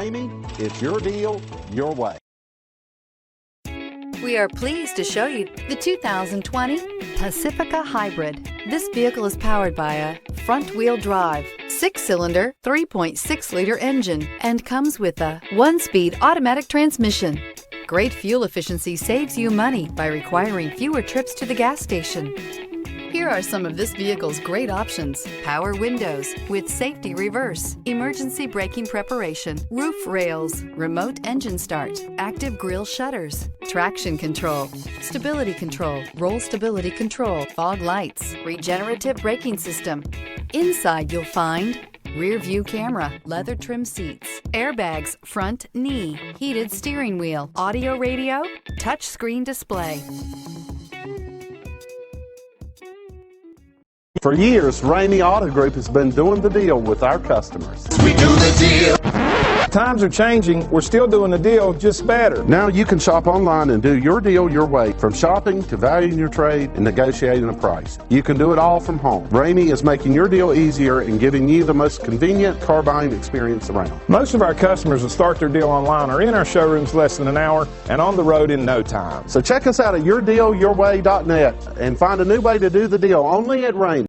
Ramey, it's your deal, your way. We are pleased to show you the 2020 Pacifica Hybrid. This vehicle is powered by a front-wheel drive, 6-cylinder, 3.6-liter engine, and comes with a 1-speed automatic transmission. Great fuel efficiency saves you money by requiring fewer trips to the gas station. Here are some of this vehicle's great options: power windows with safety reverse, emergency braking preparation, roof rails, remote engine start, active grille shutters, traction control, stability control, roll stability control, fog lights, regenerative braking system. Inside you'll find rear view camera, leather trim seats, airbags, front knee, heated steering wheel, audio radio, touch screen display. For years, Ramey Auto Group has been doing the deal with our customers. We do the deal. Times are changing. We're still doing the deal, just better. Now you can shop online and do your deal your way, from shopping to valuing your trade and negotiating a price. You can do it all from home. Ramey is making your deal easier and giving you the most convenient car buying experience around. Most of our customers that start their deal online are in our showrooms less than an hour and on the road in no time. So check us out at yourdealyourway.net and find a new way to do the deal only at Ramey.